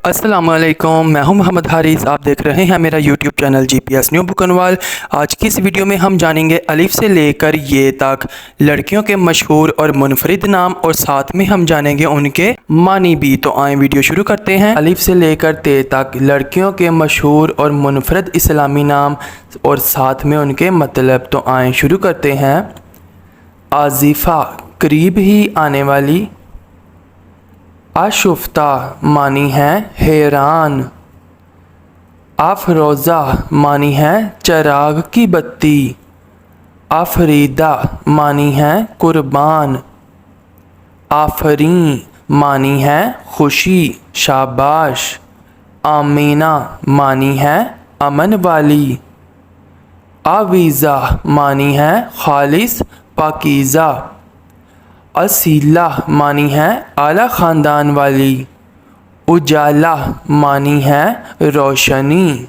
السلام علیکم، میں ہوں محمد حارث۔ آپ دیکھ رہے ہیں میرا یوٹیوب چینل GPS نیو بکنوال۔ آج کی اس ویڈیو میں ہم جانیں گے الف سے لے کر یہ تک لڑکیوں کے مشہور اور منفرد نام، اور ساتھ میں ہم جانیں گے ان کے معنی بھی۔ تو آئیں ویڈیو شروع کرتے ہیں۔ الف سے لے کر تے تک لڑکیوں کے مشہور اور منفرد اسلامی نام اور ساتھ میں ان کے مطلب۔ تو آئیں شروع کرتے ہیں۔ آزفہ، قریب ہی آنے والی۔ آشفتہ معنی ہے حیران۔ آفروزہ معنی ہے چراغ کی بتی۔ آفریدہ معنی ہے قربان۔ آفریں معنی ہے خوشی، شاباش۔ آمینہ معنی ہے امن والی۔ آویزہ معنی ہے خالص، پاکیزہ۔ اصیلہ معنی ہے اعلیٰ خاندان والی۔ اجالہ معنی ہے روشنی۔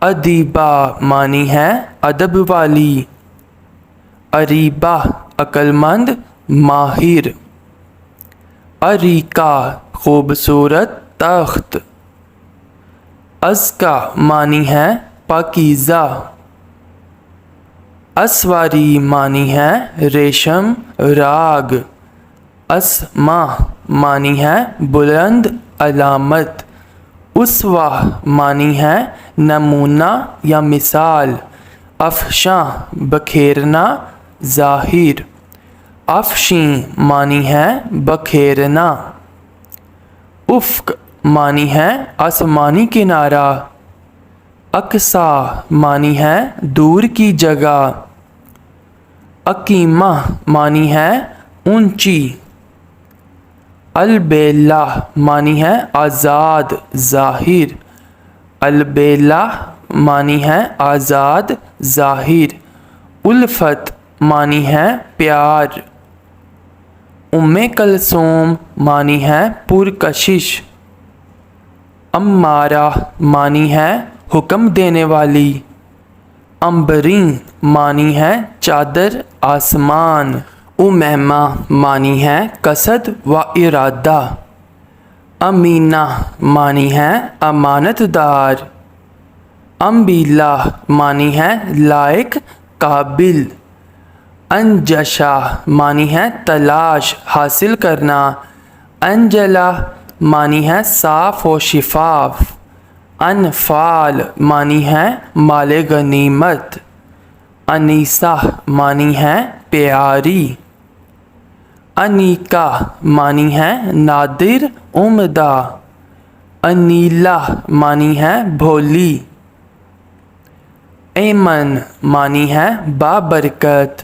ادیبہ معنی ہے ادب والی۔ اریبہ عقل مند، ماہر۔ اریکہ خوبصورت تخت۔ ازکیٰ معنی ہے پاکیزہ۔ اسواری معنی ہے ریشم، راگ۔ اسماء معنی ہے بلند، علامت۔ اسوہ معنی ہے نمونہ یا مثال۔ افشاں بکھیرنا، ظاہر۔ افشیں معنی ہے بکھیرنا۔ افق معنی ہے آسمانی کنارہ۔ اقصیٰ معنی ہے دور کی جگہ۔ عقیمہ معنی ہے اونچی۔ البیلہ معنی ہے آزاد، ظاہر۔ البیلہ معنی ہے آزاد، ظاہر۔ الفت معنی ہے پیار۔ ام کلثوم معنی ہے پرکشش۔ امارہ معنی ہے حکم دینے والی۔ امبریں معنی ہے چادر، آسمان۔ امیمہ معنی ہے قصد و ارادہ۔ امینہ معنی ہے امانت دار۔ انبیلہ معنی ہے لائق، قابل۔ انجشہ معنی ہے تلاش، حاصل کرنا۔ انجلہ معنی ہے صاف و شفاف۔ انفال معنی ہے مال غنیمت۔ انیسہ معنی ہے پیاری۔ انیکہ معنی ہے نادر، عمدہ۔ انیلہ معنی ہے بھولی۔ ایمن معنی ہے بابرکت۔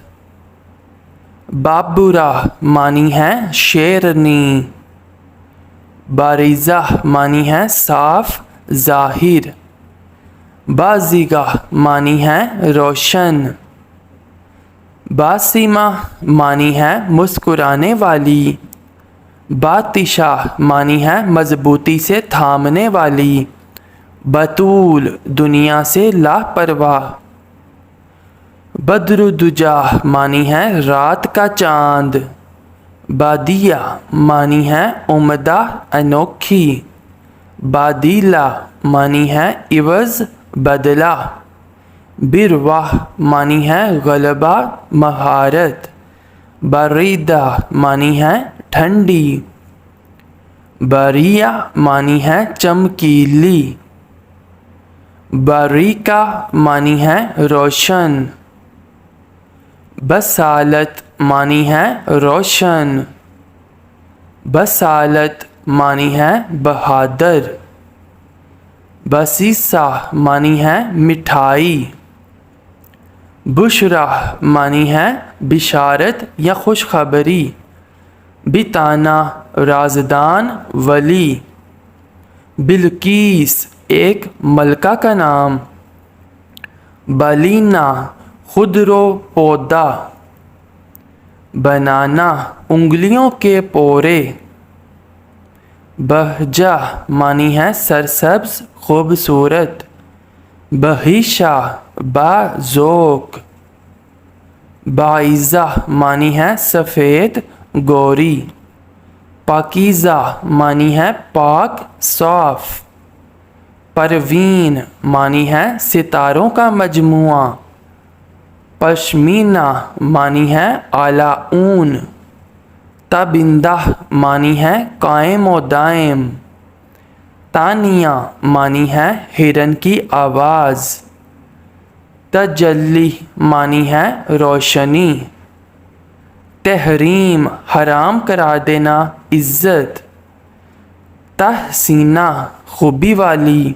بابرہ معنی ہے شیرنی۔ باریزہ معنی ہے صاف، ظاہر۔ بازیگہ معنی ہے روشن۔ باسمہ معنی ہے مسکرانے والی۔ باتشہ معنی ہے مضبوطی سے تھامنے والی۔ بطول دنیا سے لاپرواہ۔ بدردجہ معنی ہے رات کا چاند۔ بادیہ معنی ہے عمدہ، انوکھی۔ بادیلہ معنی ہے عوض، بدلہ۔ برواہ معنی ہے غلبہ، مہارت۔ باریدہ معنی ہے ٹھنڈی۔ باریہ معنی ہے چمکیلی۔ باریکہ معنی ہے روشن۔ بصالت معنی ہے روشن۔ بصالت معنی ہے بہادر۔ بسیسہ معنی ہے مٹھائی۔ بشریٰ معنی ہے بشارت یا خوشخبری۔ بطانہ رازدان، ولی۔ بلقیس ایک ملکہ کا نام۔ بالینہ خودرو پودا۔ بنانا انگلیوں کے پورے۔ بہجہ معنی ہے سرسبز، خوبصورت۔ بہیشہ باذوق۔ باعزہ معنی ہے سفید، گوری۔ पाकीज़ा मानी है पाक साफ। परवीन मानी है सितारों का मजमुआ। पश्मीना मानी है आला ऊन। तबिंदा मानी है कायम व दायम। तानिया मानी है हिरन की आवाज़। तजल्ली मानी है रोशनी। तहरीम हराम करार देना इज़्ज़त। तहसीना खूबी वाली।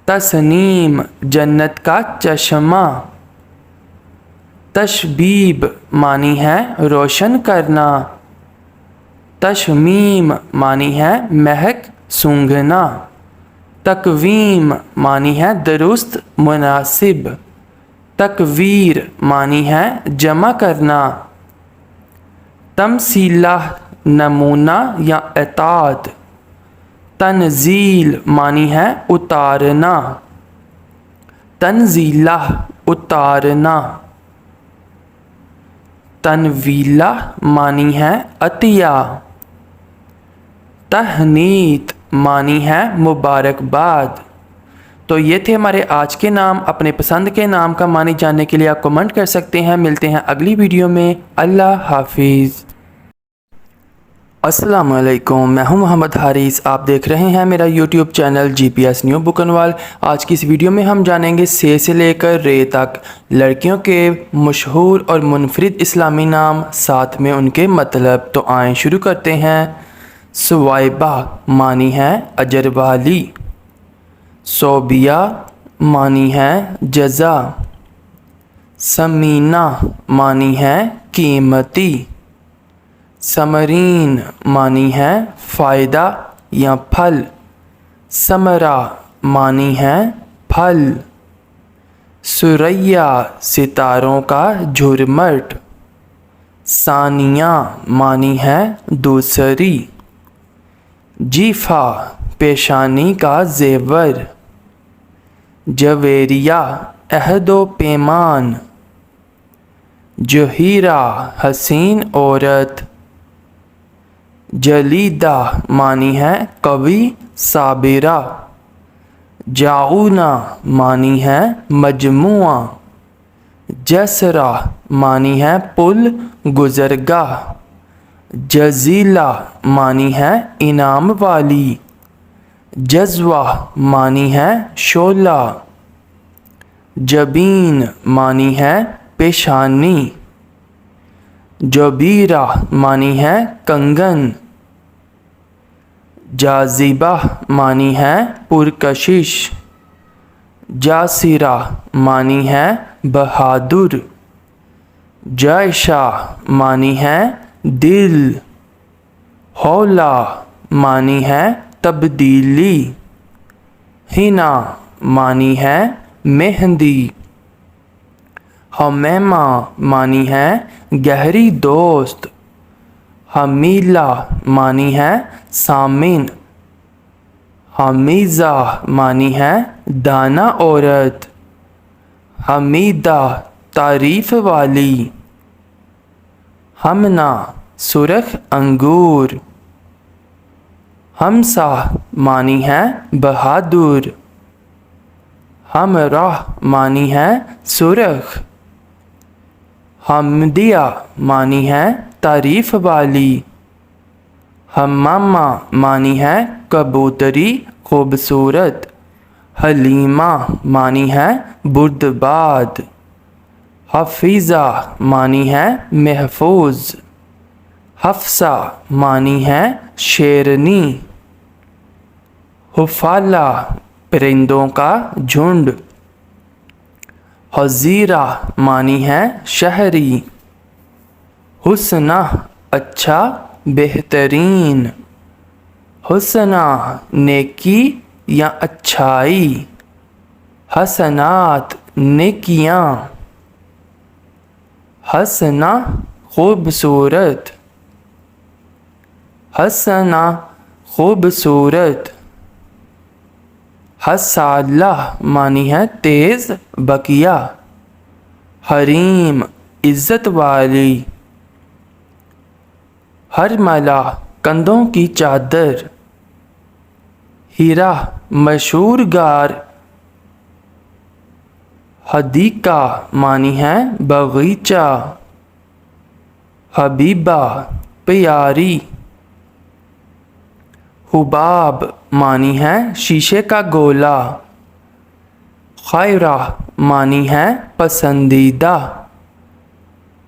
तस्नीम जन्नत का चश्मा। तशबीब मानी है रोशन करना। तशमीम मानी है महक सूंघना। तकवीम मानी है दुरुस्त मुनासिब। तकवीर मानी है जमा करना। तमसीला नमूना या एताद। तंजील मानी है उतारना। तंजीला उतारना। तनवीला मानी है अतिया। तहनीत मानी है मुबारकबाद। तो ये थे हमारे आज के नाम। अपने पसंद के नाम का मानी जानने के लिए आप कमेंट कर सकते हैं। मिलते हैं अगली वीडियो में। अल्लाह हाफिज़। अस्सलाम वालेकुम, मैं हूं मोहम्मद हारिस। आप देख रहे हैं मेरा यूट्यूब चैनल GPS न्यू बुकनवाल। आज की इस वीडियो में हम जानेंगे से लेकर रे तक लड़कियों के मशहूर और मुनफरिद इस्लामी नाम, साथ में उनके मतलब। तो आएँ शुरू करते हैं। सुवाइबा मानी है अजर वाली। सोबिया मानी है जज़ा। समीना मानी है कीमती। समरीन मानी है फ़ायदा या फल। समरा मानी है फल। सुरैया सितारों का झुरमट। सानिया मानी है दूसरी। जीफा पेशानी का जेवर। जवेरिया अहदो पैमान। जहीरा हसीन औरत। जलीदा मानी है कवि साबिरा। जाऊना मानी है मजमुआ। जसरा मानी है पुल गुजरगाह। जजीला मानी है इनाम वाली। जज्वा मानी है शोला। जबीन मानी है पेशानी। जबीरा मानी है कंगन। जाजिबा मानी है पुरकशिश। जासिरा मानी है बहादुर। जायशा मानी है दिल। हौला मानी है तब्दीली। हिना मानी है मेहंदी। हमेमा मानी है गहरी दोस्त। हमीला मानी है सामिन। हमीज़ा मानी है दाना औरत। हमीदा तारीफ़ वाली। हमना सुरख अंगूर। हमसा मानी है बहादुर। हमराह मानी है सुरख। हमदिया मानी है तारीफ़ वाली। हम्मामा मानी है कबूतरी खूबसूरत। हलीमा मानी है बुर्दबाद। हफीज़ा मानी है महफूज। हफ्सा मानी है शेरनी। हुफाला परिंदों का झुंड। हज़ीरा मानी है शहरी। हुस्ना अच्छा बेहतरीन। हुस्ना नेकी या अच्छाई। हसनात नेकियां। हसना खूबसूरत। हसना खूबसूरत। हसाला मानी है तेज़ बकिया। हरीम इज़्ज़त वाली। हरमला कंधों की चादर। हीरा मशहूर गार। हदीका मानी है बगीचा। हबीबा प्यारी। हुबाब मानी है शीशे का गोला। खैरा मानी है पसंदीदा।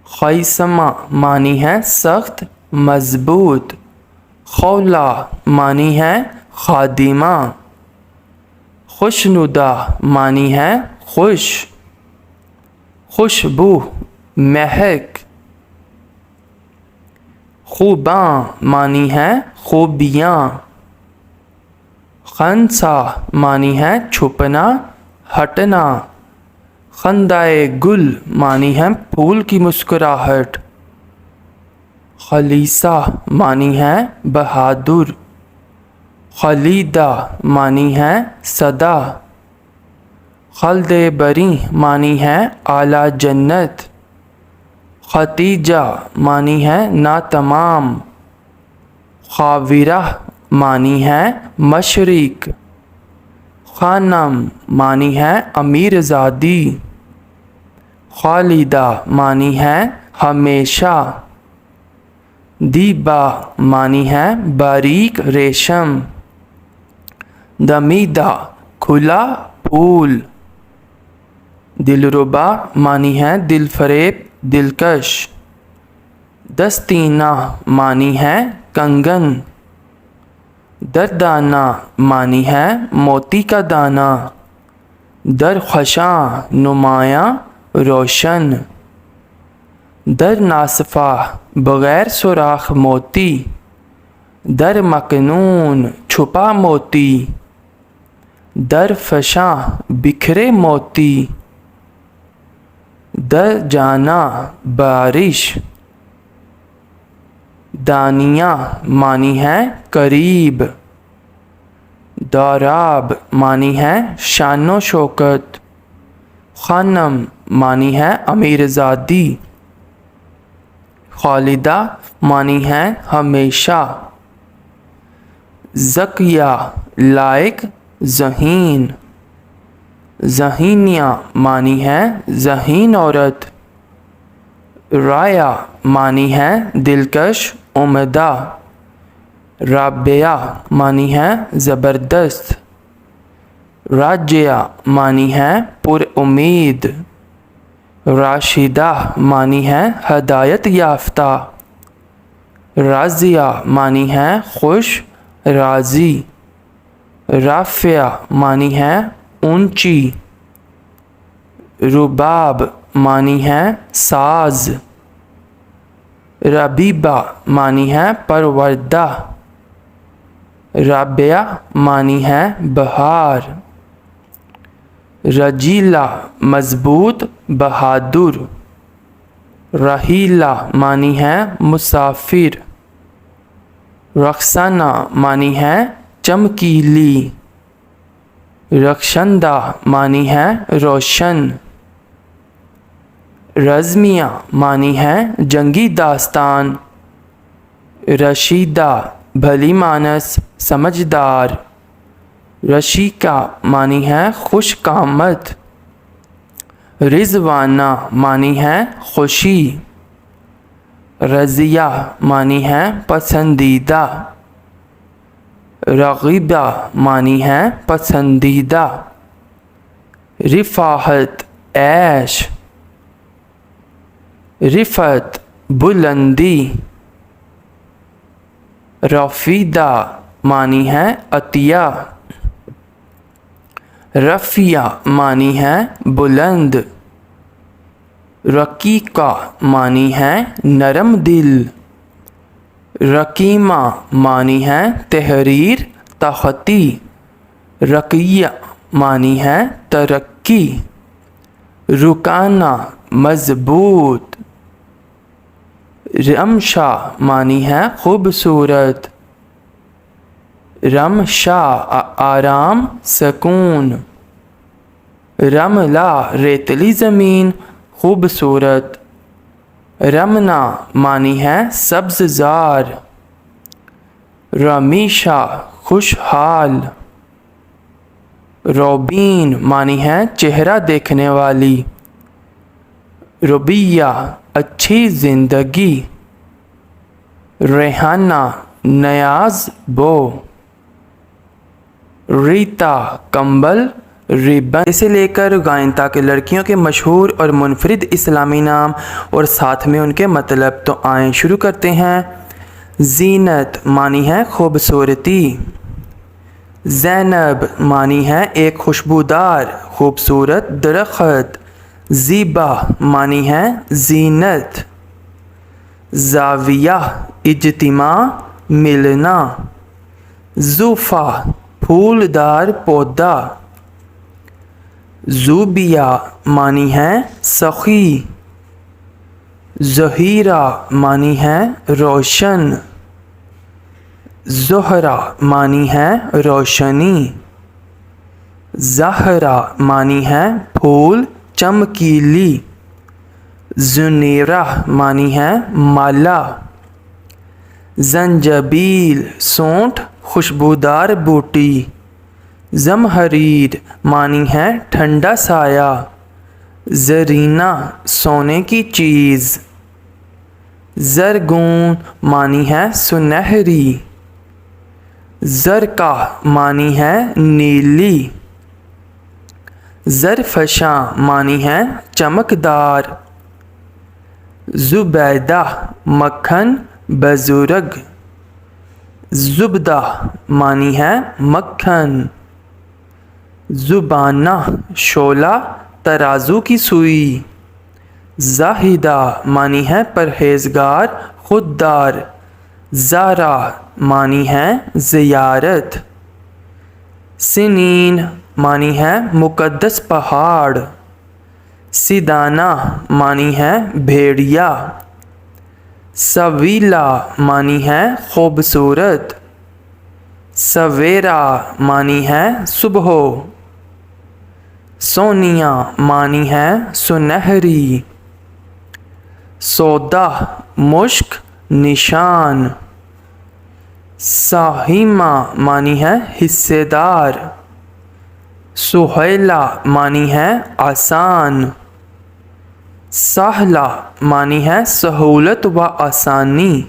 खैसमा मानी है सख्त मजबूत। खौला मानी है खादिमा। खुशनुदा मानी है खुश। खुशबू महक। खूबां मानी है खूबियाँ। खंसा मानी है छुपना हटना। खंदाए गुल मानी है फूल की मुस्कुराहट। खलीसा मानी है बहादुर। खलीदा मानी है सदा। खल्दे बरी मानी है आला जन्नत। खतीजा मानी है ना तमाम। खाविरा मानी है मशरिक। खानम मानी है अमीरजादी। खालिदा मानी है हमेशा। दीबा मानी है बारीक रेशम। दमीदा खुला फूल। दिलरुबा मानी है दिलफरेब दिलकश। दस्तीना मानी है कंगन। दरदाना मानी है मोती का दाना। दरख्शां नुमायाँ रोशन। दर नासफा बग़ैर सुराख मोती। दर मकनून छुपा मोती। दर फशां बिखरे मोती। दर जाना बारिश। दानिया मानी है करीब। दाराब मानी है शानो शौकत। खानम मानी है अमीरजादी। खालिदा मानी है हमेशा। ज़किया लायक ज़हीन। ज़हीनिया मानी है ज़हीन औरत। राया मानी है दिलकश उम्दा। राबिया मानी है ज़बरदस्त। राजिया मानी है पुरउम्मीद। राशिदा मानी है हदायत याफ्ता। राजिया मानी है खुश राज़ी। राफ़िया मानी है ऊंची। रुबाब मानी है साज। रबीबा मानी है परवरदा। राबिया मानी है बहार। रजीला मजबूत बहादुर। रहीला मानी है मुसाफिर। रक्साना मानी है चमकीली। रक्षंदा मानी है रोशन। रज़मिया मानी है जंगी दास्तान। रशीदा भली मानस समझदार। रशीका मानी है खुशकामद। रिजवाना मानी है खुशी। रज़िया मानी है पसंदीदा। रग़ीबा मानी है पसंदीदा। रिफ़ाहत ऐश। रिफ़त बुलंदी। रफ़ीदा मानी है अतिया। रफ़िया मानी है बुलंद। रकीका मानी है नरम दिल। रकीमा मानी है तहरीर तख़ती। रक़िया मानी है तरक्की। रुकाना मज़बूत। रमशा मानी है खूबसूरत। रमशा आराम सकून। रमला रेतली ज़मीन खूबसूरत। रमना मानी है सब्ज़जार, रमीशा खुशहाल, रोबीन मानी है चेहरा देखने वाली, रुबिया अच्छी ज़िंदगी, रेहाना नयाज बो, रीता कंबल रिबन से लेकर गायन तक लड़कियों के मशहूर और मुनफरिद इस्लामी नाम और साथ में उनके मतलब। तो आएँ शुरू करते हैं। ज़ीनत मानी है खूबसूरती, ज़ैनब मानी है एक खुशबूदार खूबसूरत दरख्त, ज़ीबा मानी है ज़ीनत, ज़ाविया इज्तिमा मिलना, ज़ूफ़ा फूलदार पौधा, ज़ूबिया मानी है सखी, ज़हीरा मानी है रोशन, ज़ुहरा मानी है रोशनी, ज़हरा मानी है फूल चमकीली, ज़ुनेरा मानी है माला, ज़ंजबील सौंठ खुशबूदार बूटी, ज़महरीर मानी है ठंडा साया, ज़रीना सोने की चीज़, ज़रगून मानी है सुनहरी, ज़रका मानी है नीली, ज़रफ़शा मानी है चमकदार, ज़ुबैदा मक्खन बुज़ुर्ग, ज़ुबदा मानी है मक्खन, ज़ुबाना शोला तराजू की सुई, ज़ाहिदा मानी है परहेज़गार खुददार, ज़ारा मानी है ज़ियारत, सिनीन मानी है मुक़द्दस पहाड़, सिदाना मानी है भेड़िया, सवीला मानी है खूबसूरत, सवेरा मानी है सुबह, सोनिया मानी है सुनहरी, सौदा मुश्क निशान, साहिमा मानी है हिस्सेदार, सुहैला मानी है आसान, सहला मानी है सहूलत व आसानी,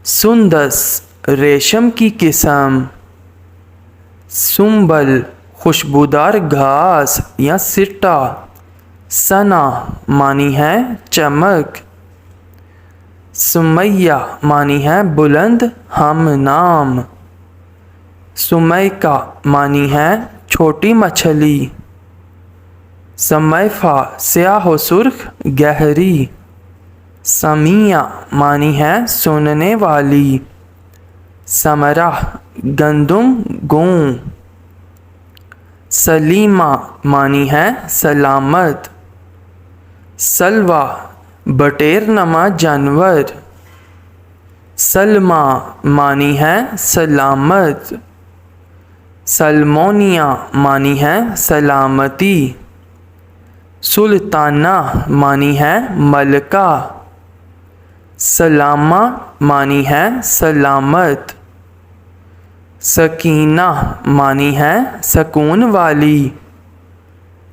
सुंदस रेशम की किस्म, सुंबल खुशबूदार घास या सिट्टा, सना मानी है चमक, सुमैया मानी है बुलंद हम नाम, सुमैका मानी है छोटी मछली, समैफा स्याह व सुर्ख गहरी, समिया मानी है सुनने वाली, समरा गंदुम गेहूं, सलीमा मानी है सलामत, सलवा बटेरनमा जानवर, सलमा मानी है सलामत, सलमोनिया मानी है सलामती, सुल्ताना मानी है मलका, सलामा मानी है सलामत, सकीना मानी है सकून वाली,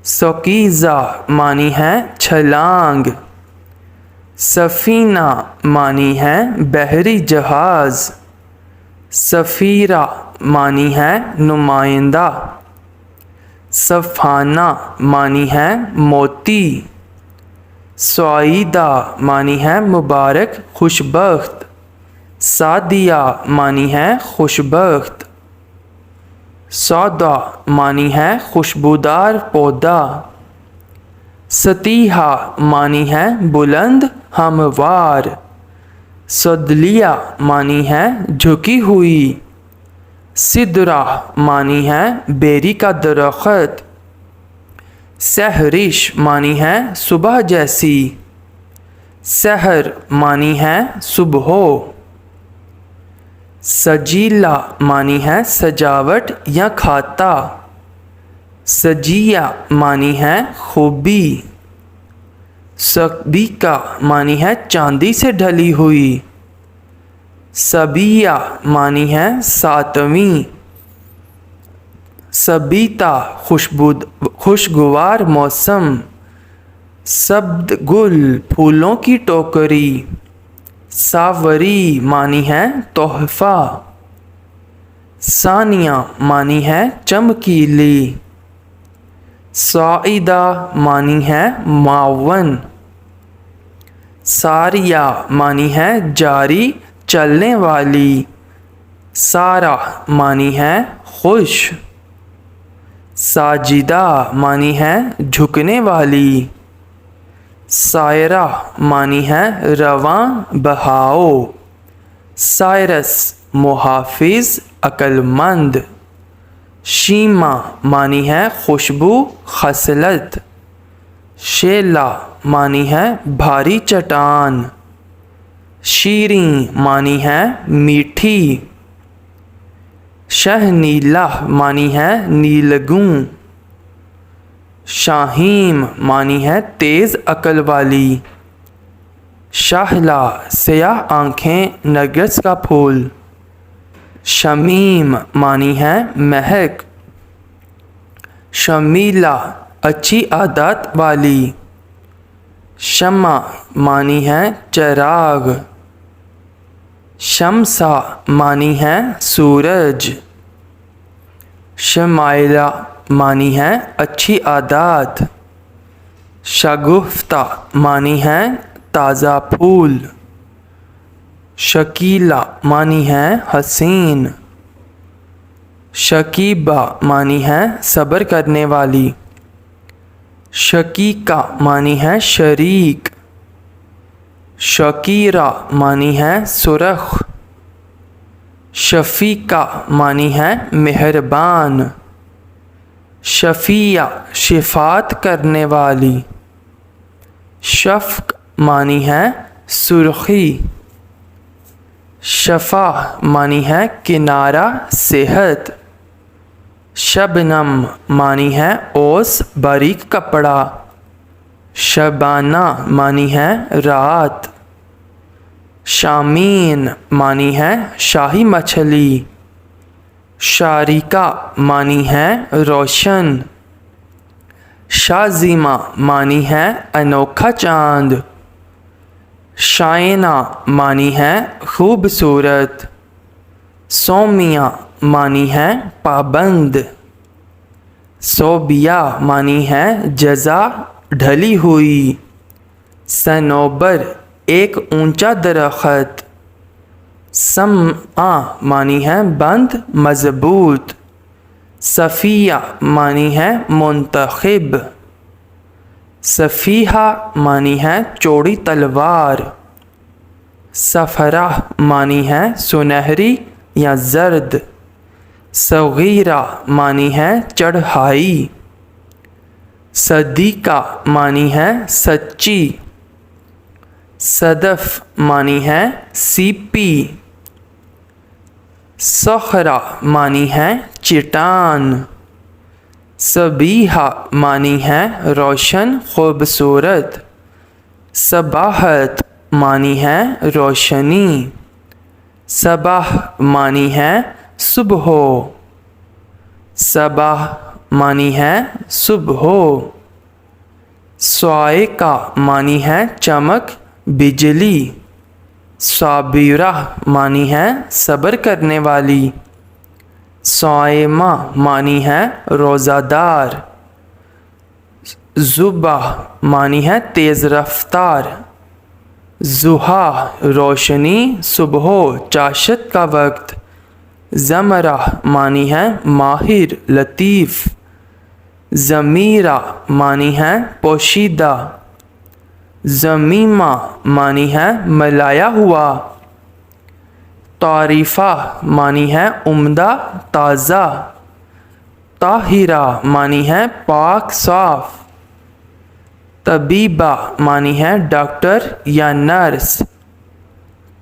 सकीज़ा मानी है छलांग, सफ़ीना मानी है बहरी जहाज़, सफ़ीरा मानी है नुमाइंदा, सफ़ाना मानी है मोती, सईदा मानी है मुबारक खुशबख्त, सादिया मानी है खुशबख्त, सौदा मानी है खुशबूदार पौधा, सतीहा मानी है बुलंद हमवार, सदलिया मानी है झुकी हुई, सिदरा मानी है बेरी का दरख्त, सहरिश मानी है सुबह जैसी, सहर मानी है सुबह, सजीला मानी है सजावट या खाता, सजिया मानी है खूबी, सबीका मानी है चांदी से ढली हुई। सबिया मानी है सातवीं। सबीता खुशगवार मौसम। सब्द गुल फूलों की टोकरी। सावरी मानी है तोहफा। सानिया मानी है चमकीली। साइदा मानी है मावन। सारिया मानी है जारी चलने वाली। सारा मानी है खुश। साजिदा मानी है झुकने वाली। सायरा मानी है रवां बहाओ। सायरस मुहाफिज अक्लमंद। शीमा मानी है खुशबू खसलत। शेला मानी है भारी चट्टान। शीरी मानी है मीठी। शहनीला मानी है नीलगूं। शाहीम मानी है तेज़ अकल वाली। शाहला स्याह आँखें नरगिस का फूल। शमीम मानी है महक। शमीला अच्छी आदत वाली। शमा मानी है चिराग। शमसा मानी है सूरज। शमाइला मानी है अच्छी आदत। शगुफ्ता मानी है ताज़ा फूल। शकीला मानी है हसीन। शकीबा मानी है सब्र करने वाली। शकीका मानी है शरीक। शकीरा मानी है सुरख। शफीका मानी है मेहरबान। शफिया शिफात करने वाली। शफ़क़ मानी है सुर्खी। शफ़ा मानी है किनारा सेहत। शबनम मानी है ओस बारीक कपड़ा। शबाना मानी है रात। शामीन मानी है शाही मछली। शारिका मानी है रोशन। शाज़िमा मानी है अनोखा चाँद। शायना मानी है खूबसूरत। सोमिया मानी है पाबंद। सोबिया मानी है जज़ा ढली हुई। सनोबर एक ऊंचा दरख्त। समा मानी है बंद मजबूत। सफ़िया मानी है मुंतखब। सफ़ीहा मानी है चौड़ी तलवार। सफ़रा मानी है सुनहरी या जर्द। सगीरा मानी है चढ़ाई। सदीका मानी है सच्ची। सदफ मानी है सीपी। सखरा मानी है चिटान। सबीहा मानी है रोशन खूबसूरत। सबाहत मानी है रोशनी। सबाह मानी है सुबह। सबाह मानी है सुबह। स्वाइका मानी है चमक बिजली। साबिरा मानी है सब्र करने वाली। साइमा मानी है रोज़ादार। ज़ुबा मानी है तेज़ रफ्तार। ज़ुहा रोशनी सुबह चाशत का वक्त। ज़मरा मानी है माहिर लतीफ़। ज़मीरा मानी है पोशीदा। ज़मीमा मानी है मलाया हुआ। तारीफ़ा मानी है उम्दा ताज़ा। ताहिरा मानी है पाक साफ। तबीबा मानी है डॉक्टर या नर्स।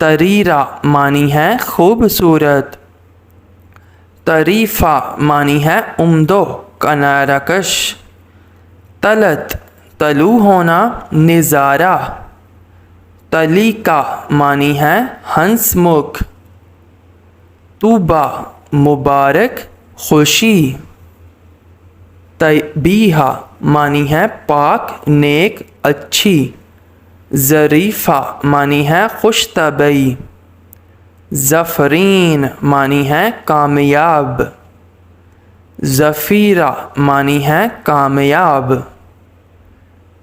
तरीरा मानी है खूबसूरत। तरीफ़ा मानी है उम्दो कनारकश। तलत طلوع ہونا نظارہ، تلی کا معنی ہے ہنس مکھ، طوبیٰ مبارک خوشی، طیبہ معنی ہے پاک نیک اچھی، ظریفہ معنی ہے خوش طبعی، ظفرین معنی ہے کامیاب، ظفیرہ معنی ہے کامیاب،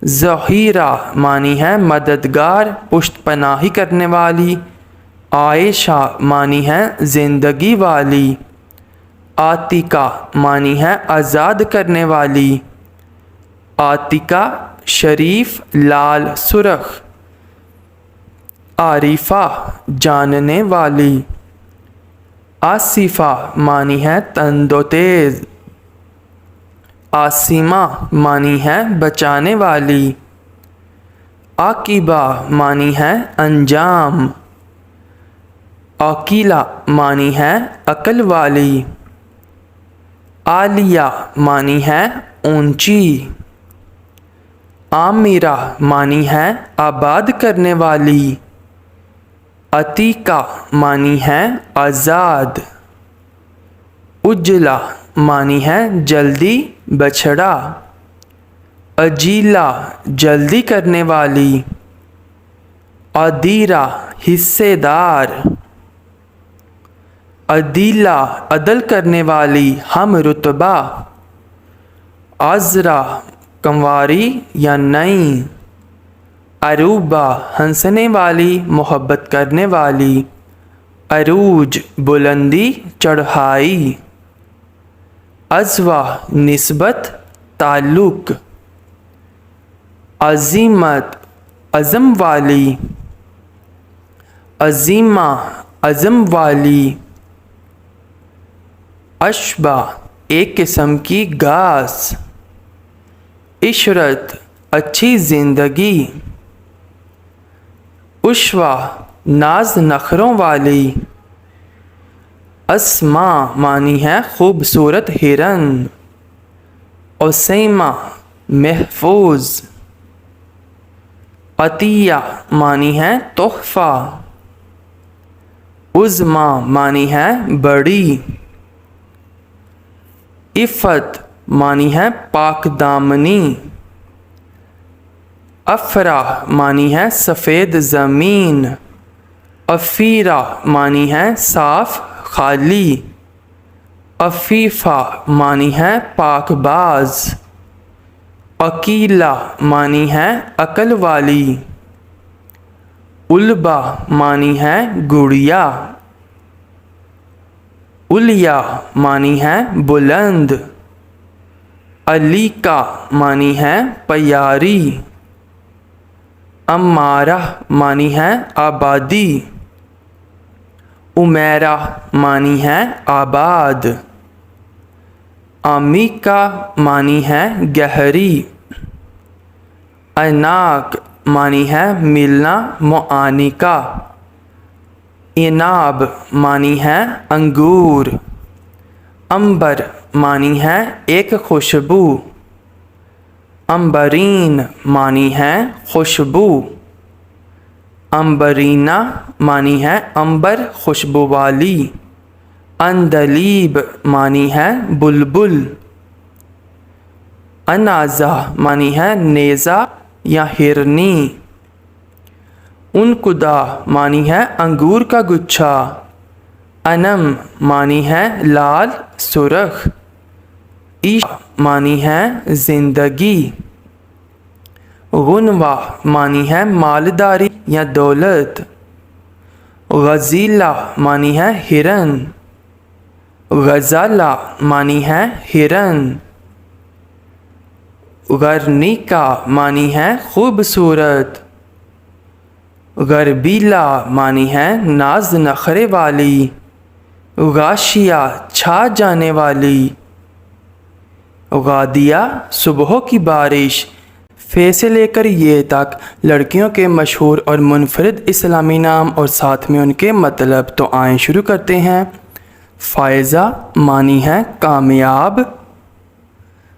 ظہیرہ معنی ہے مددگار پشت پناہی کرنے والی، عائشہ معنی ہے زندگی والی، عاتقہ معنی ہے آزاد کرنے والی، عاتقہ شریف لال سرخ، عارفہ جاننے والی، آصفہ معنی ہے تند و تیز، عاصمہ معنی ہے بچانے والی، عاقبہ معنی ہے انجام، عاقلہ معنی ہے عقل والی، عالیہ معنی ہے اونچی، عامرہ معنی ہے آباد کرنے والی، عتیقہ معنی ہے آزاد، اجلہ معنی ہے جلدی بچھڑا، عجیلہ جلدی کرنے والی، عدیرہ حصے دار، عدیلہ عدل کرنے والی ہم رتبہ، عذرا کنواری یا نئی، عروبہ ہنسنے والی محبت کرنے والی، عروج بلندی چڑھائی، عزوہ نسبت تعلق، عزیمت عزم والی، عزیمہ عزم والی، اشبہ ایک قسم کی گھاس، عشرت اچھی زندگی، عشوہ ناز نخروں والی، اسماء معنی ہے خوبصورت ہرن، اسیمہ محفوظ، عطیہ معنی ہے تحفہ، عظمیٰ معنی ہے بڑی، عفت معنی ہے پاک دامنی، افرا معنی ہے سفید زمین، افیرہ معنی ہے صاف خالی، عفیفہ معنی ہے پاک باز، عقیلہ معنی ہے عقل والی، علبہ معنی ہے گڑیا، علیا معنی ہے بلند، علیقہ معنی ہے پیاری، امارہ معنی ہے آبادی، امیرہ معنی ہے آباد، عمیقہ معنی ہے گہری، عناق معنی ہے ملنا معانقہ، عناب معنی ہے انگور، عنبر معنی ہے ایک خوشبو، عنبرین معنی ہے خوشبو، عنبرینہ معنی ہے عنبر خوشبو والی، عندلیب معنی ہے بلبل، عنازہ معنی ہے نیزہ یا ہرنی، عنقدہ معنی ہے انگور کا گچھا، انم معنی ہے لال سرخ، عیش معنی ہے زندگی، غنوہ معنی ہے مالداری یا دولت، غزیلہ معنی ہے ہرن، غزالہ معنی ہے ہرن، غرنیکہ معنی ہے خوبصورت، غربیلہ معنی ہے ناز نخرے والی، غاشیہ چھا جانے والی، غادیہ صبح کی بارش۔ فے سے لے کر یہ تک لڑکیوں کے مشہور اور منفرد اسلامی نام اور ساتھ میں ان کے مطلب، تو آئیں شروع کرتے ہیں۔ فائزہ معنی ہے کامیاب،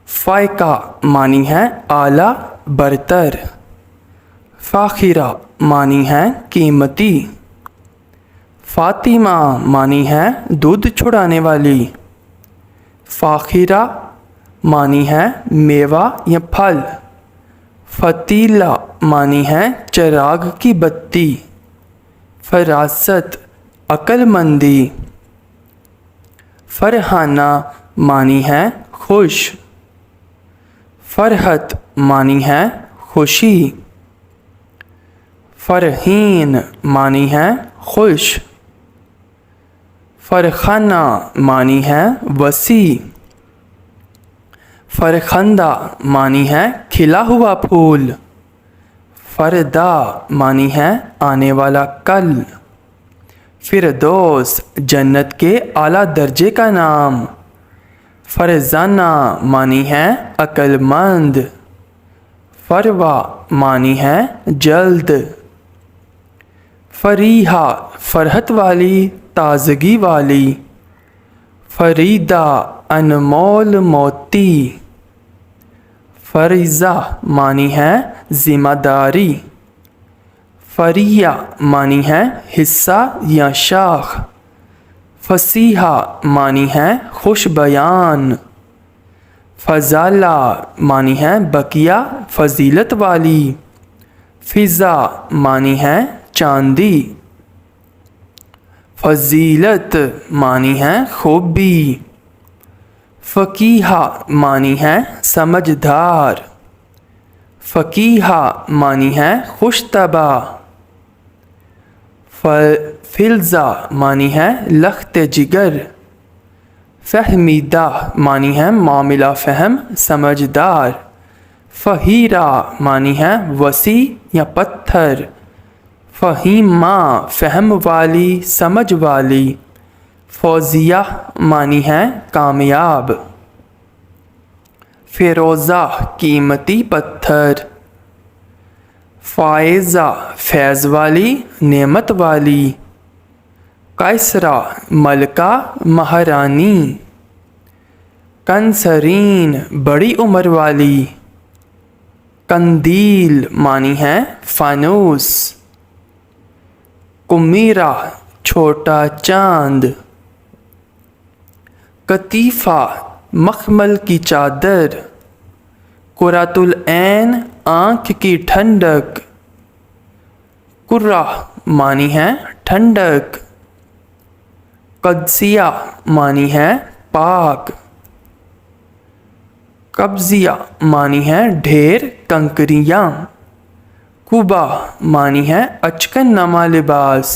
فائقہ معنی ہے اعلیٰ बरतर। फ़ाखिरा मानी है कीमती। फ़ातिमा मानी है दूध छुड़ाने वाली। फ़ाखिरा मानी है मेवा या फल। फ़तीला मानी है चिराग की बत्ती। फ़रासत अक्लमंदी। फ़रहाना मानी है खुश। फ़रहत मानी है खुशी। फ़रहीन मानी है खुश। फ़रखाना मानी है वसी। फ़रखंदा मानी है खिला हुआ फूल। फ़रदा मानी है आने वाला कल। फ़िरदौस जन्नत के आला दर्जे का नाम। फ़रज़ाना मानी है अक्लमंद। फ़रवा मानी है जल्द। फ़रीहा फ़रहत वाली ताज़गी वाली। फ़रीदा अनमोल मोती। फ़रीज़ा मानी है ज़िम्मेदारी। फ़रिया मानी है हिस्सा या शाख। फ़सीहा मानी है खुश बयान। फ़ज़ाला मानी है बकिया फ़जीलत वाली। फ़िज़ा मानी है चांदी। फ़जीलत मानी है खूबी। फ़कीहा मानी है समझदार। फ़कीहा मानी है खुशतबा। फ़िल्ज़ा मानी है लख्त जिगर। फ़हमीदा मानी है मामिला फ़हम समझदार। फ़हीरा मानी है वसी या पत्थर। फ़हीमा फ़हम वाली समझ वाली। फ़ौज़िया मानी है कामयाब। फ़िरोज़ा कीमती पत्थर। फ़ायज़ा फैज़ वाली नेमत वाली। कैसरा मलका महारानी। कंसरीन बड़ी उम्र वाली। कंदील मानी है फ़ानूस। कुमीरा छोटा चांद। कतीफ़ा मखमल की चादर। कुरातुल ऐन आँख की ठंडक। कुर्रा मानी है ठंडक। कदसिया मानी है पाक। कब्ज़िया मानी है ढेर कंकरियाँ। कुबा मानी है अचकन नमा लिबास।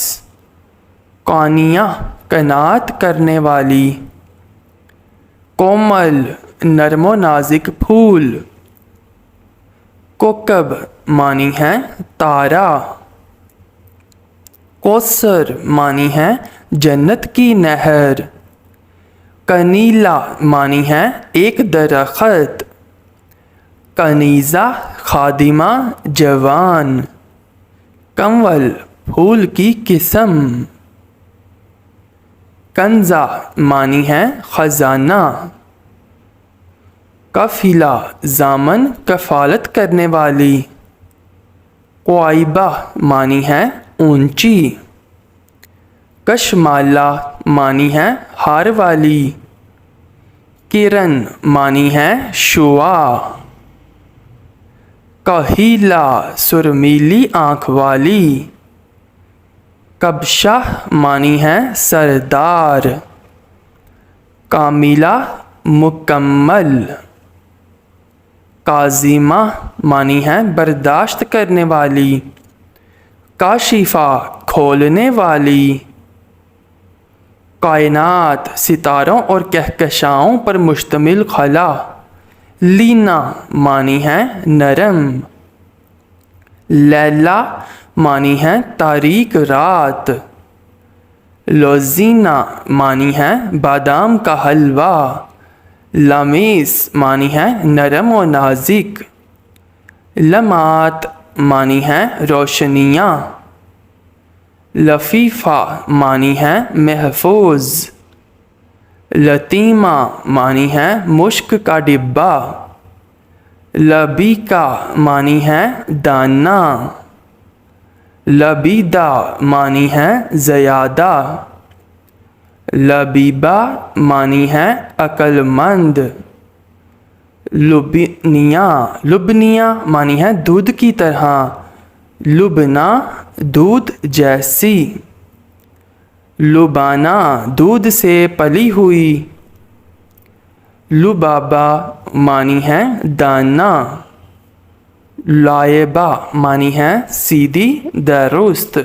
कानिया कनात करने वाली। कोमल नरमो नाजिक फूल। कोकब मानी है तारा। कौसर मानी है जन्नत की नहर। कनीला मानी है एक दरख्त। कनीज़ा खादिमा जवान। कंवल फूल की किस्म। कंजा मानी है ख़जाना। कफ़िला ज़ामन कफ़ालत करने वाली। क़्वाइबा मानी है ऊंची। कशमाला मानी है हार वाली। किरण मानी है शुआ। कहीला सुरमीली आँख वाली। कबशा मानी है सरदार। कामिला मुकम्मल। काज़िमा मानी है बर्दाश्त करने वाली। काशिफ़ा खोलने वाली। कायनात सितारों और कहकशाओं पर मुश्तमिल खला। लीना मानी है नरम। लैला मानी है तारीक रात। लोज़ीना मानी है बादाम का हलवा। लमीस मानी है नरम और नाजिक। लमात मानी है रोशनियाँ। लफ़ीफ़ा मानी है महफूज। लतीमा मानी है मुश्क का डिब्बा। लबीका मानी है दाना, लबीदा मानी है ज़यादा, लबीबा मानी है अक्लमंद, लुबनिया, लुबनिया मानी है दूध की तरह, लुबना दूध जैसी, लुबाना दूध से पली हुई, लुबाबा मानी है दाना, लायबा मानी है सीधी दुरुस्त,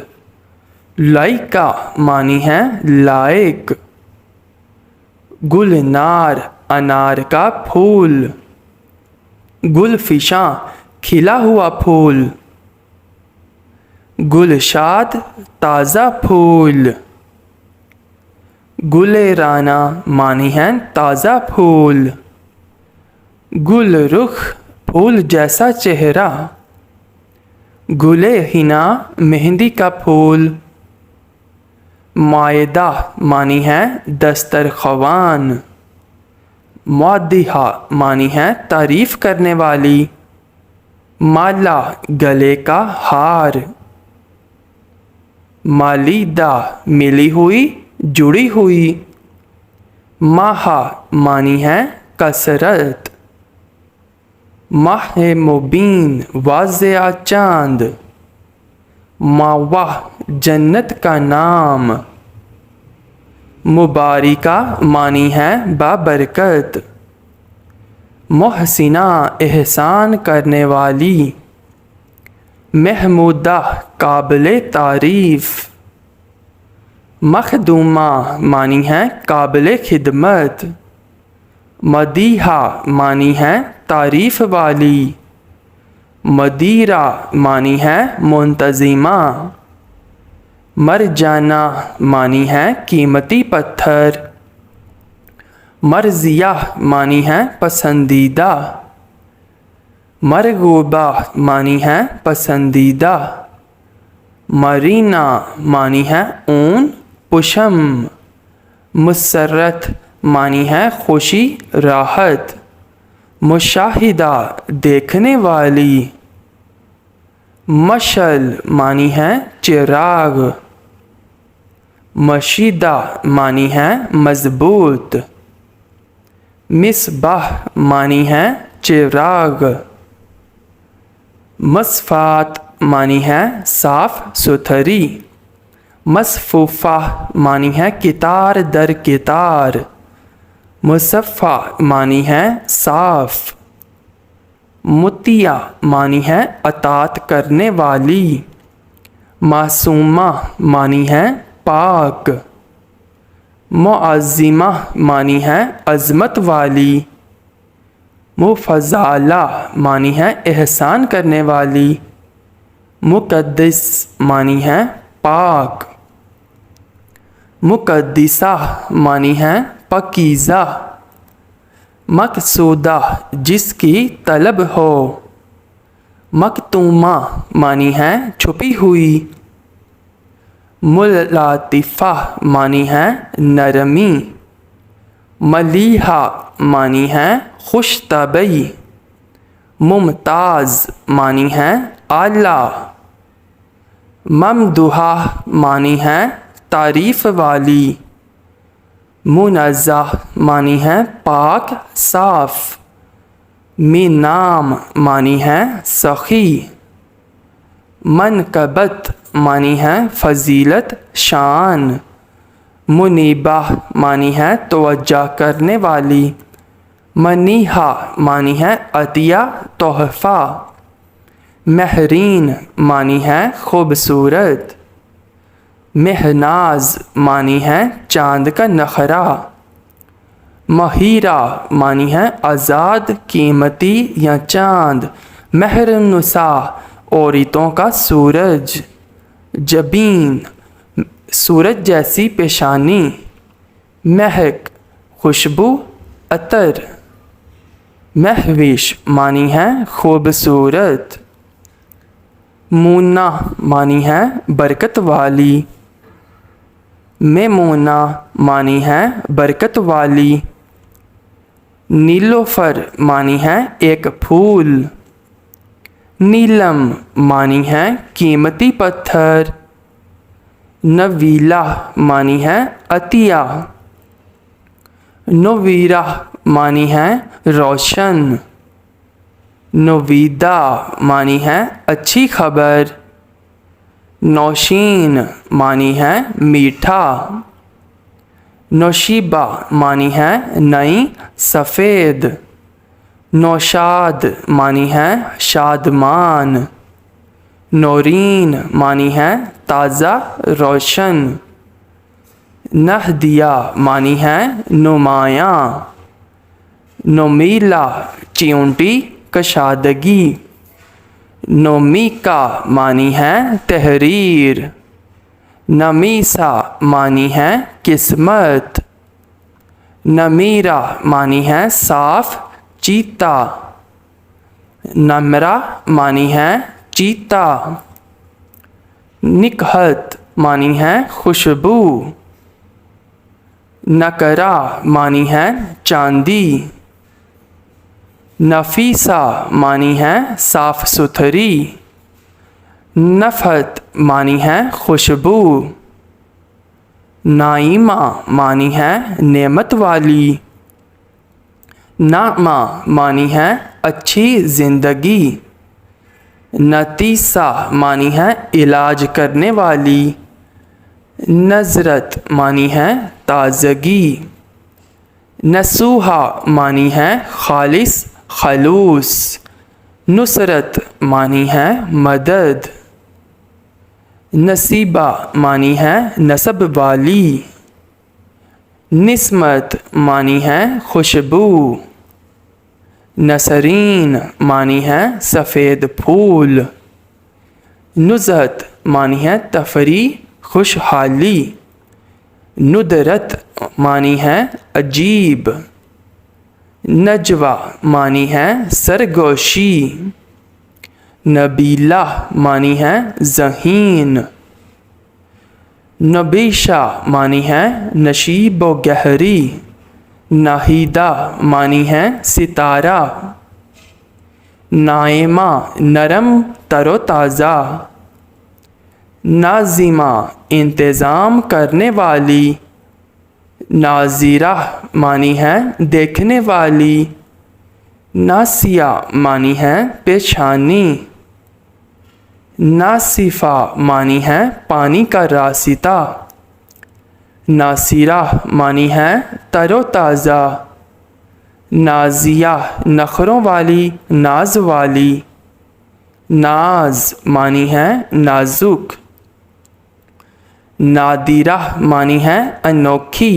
लाइका मानी है लायक, गुलनार अनार का फूल, गुलफिशा खिला हुआ फूल, गुलशाद ताज़ा फूल, गुलेराना मानी है ताज़ा फूल, गुलरुख फूल जैसा चेहरा, गुले हिना मेहंदी का फूल, मायदा मानी है दस्तरख्वान, मौदिहा मानी है तारीफ़ करने वाली, माला गले का हार, मालिदा मिली हुई जुड़ी हुई, माहा मानी है कसरत, माह मुबीन वाज़िया चांद, मावाह जन्नत का नाम, मुबारिका मानी है बाबरकत, मोहसिना एहसान करने वाली, महमूदा काबिल तारीफ़, मखदूमा मानी है काबिल खिदमत, मदीहा मानी है तारीफ़ वाली, मदीरा मानी है मुंतज़िमा, मरजाना मानी है कीमती पत्थर, मर्ज़िया मानी है पसंदीदा, मरगूबा मानी है पसंदीदा, मरीना मानी है ऊन पुशम, मुसर्रत मानी है खुशी राहत, मुशाहिदा देखने वाली, मशल मानी है चिराग, मशीदा मानी है मजबूत, मिसबाह मानी है चिराग, मसफ़ात मानी है साफ़ सुथरी, मसफ़ूफ़ा मानी है कितार दर कितार, मुसफ़ा मानी है साफ़, मुतिया मानी है अतात करने वाली, मासूमा मानी है पाक, मुअज़्ज़िमा मानी है अज़मत वाली, मुफ़ज़्ज़ला मानी है एहसान करने वाली, मुक़द्दिस मानी है पाक, मुक़द्दिसा मानी है पकीज़ा, मक़सूदा जिसकी तलब हो, मकतूमा मानी है छुपी हुई, मुलातिफ़ा मानी है नरमी, मलीहा मानी है खुश तबई, मुमताज़ मानी है आला, ममदुहा मानी है तारीफ़ वाली, मुनज़्ज़ह मानी है पाक साफ़, मिनाम मानी है सखी, मनकबत मानी है फ़जीलत शान, मुनीबा मानी है तवज्जा करने वाली, मनीहा मानी है अतिया तोहफ़ा, महरीन मानी है खूबसूरत, महनाज मानी है चाँद का नखरा, महीरा मानी है आज़ाद कीमती या चाँद, महरनुसा औरतों का सूरज, जबीन सूरज जैसी पेशानी, महक खुशबू अतर, महविश मानी है खूबसूरत, मूना मानी है बरकत वाली, मेमूना मानी है बरकत वाली, नीलोफर मानी है एक फूल। नीलम मानी है कीमती पत्थर। नवीला मानी है अतिया। नवीरा मानी है रोशन। नवीदा मानी है अच्छी खबर। नौशीन मानी है मीठा। नौशीबा मानी है नई सफ़ेद। नौशाद मानी है शादमान। नौरीन मानी है ताज़ा रोशन। नहदिया मानी है नुमायाँ। नोमीला चियूंटी कशादगी। नोमीका मानी है तहरीर। नमीसा मानी है किस्मत। नमीरा मानी है साफ चीता। नमरा मानी है चीता। निकहत मानी है खुशबू। नकरा मानी है चांदी। नफीसा मानी है साफ सुथरी। नफ़हत मानी है खुशबू। नाइमा मानी है नेमत वाली। नामा मानी है अच्छी ज़िंदगी। नतीसा मानी है इलाज करने वाली। नज़रत मानी है ताज़गी। नसूहा मानी है खालिस खलूस। नुसरत मानी है मदद। नसीबा मानी है नसब वाली। निस्मत मानी है खुशबू। नसरीन मानी है सफ़ेद फूल। नुज़हत मानी है तफरी खुशहाली। नुदरत मानी है अजीब। नजवा मानी है सरगोशी। नबीला मानी है ज़हीन। नबीशा मानी है नशीब व गहरी। नाहिदा मानी है सितारा। नाइमा नरम तरोताज़ा। नाज़िमा इंतज़ाम करने वाली। नाज़िरा मानी है देखने वाली। नासिया मानी है पेशानी। नासिफ़ा मानी है पानी का रास्ता। नासिरा मानी है तरोताज़ा। नाजिया नखरों वाली नाज वाली। नाज मानी है नाजुक। नादिरा मानी है अनोखी।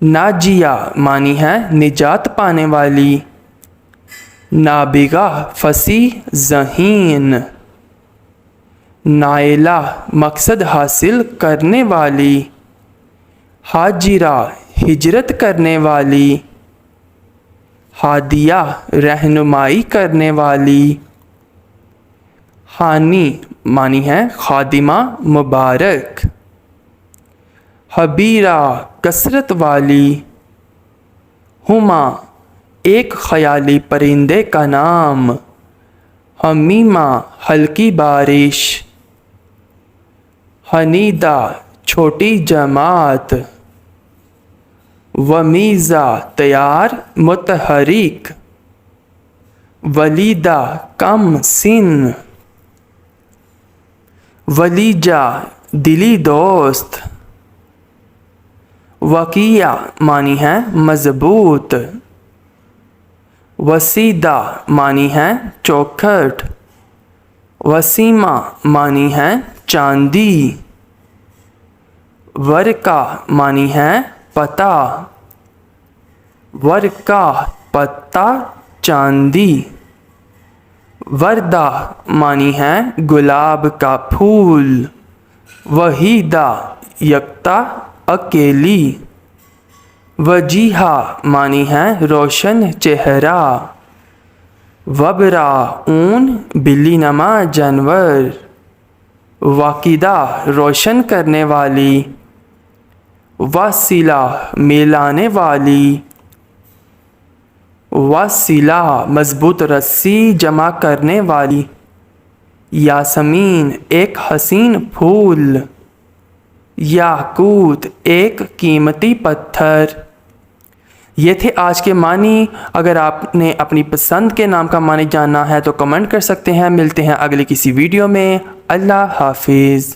नाजिया मानी है निजात पाने वाली। नाबिगा फसी ज़हीन। नाइला मकसद हासिल करने वाली। हाजिरा हिजरत करने वाली। हादिया रहनुमाई करने वाली। हानी मानी है खादिमा मुबारक। हबीरा कसरत वाली। हुमा एक ख़याली परिंदे का नाम। हमीमा हल्की बारिश। हनीदा छोटी जमात। वमीज़ा तैयार मुतहरिक। वलीदा कम सिन। वलीजा दिली दोस्त। वकिया मानी है मजबूत। वसीदा मानी है चौखट। वसीमा मानी है चांदी। वर्का मानी है पता। वर्का पत्ता चांदी। वर्दा मानी है गुलाब का फूल। वहीदा यकता अकेली। वजीहा मानी है रोशन चेहरा। वबरा ऊन बिल्ली नमा जानवर। वाकिदा रोशन करने वाली। वासिला मिलाने वाली। वसीला मजबूत रस्सी जमा करने वाली। यासमीन एक हसीन फूल। याकूत एक कीमती पत्थर। ये थे आज के मानी। अगर आपने अपनी पसंद के नाम का मानी जानना है तो कमेंट कर सकते हैं। मिलते हैं अगले किसी वीडियो में। अल्लाह हाफिज़।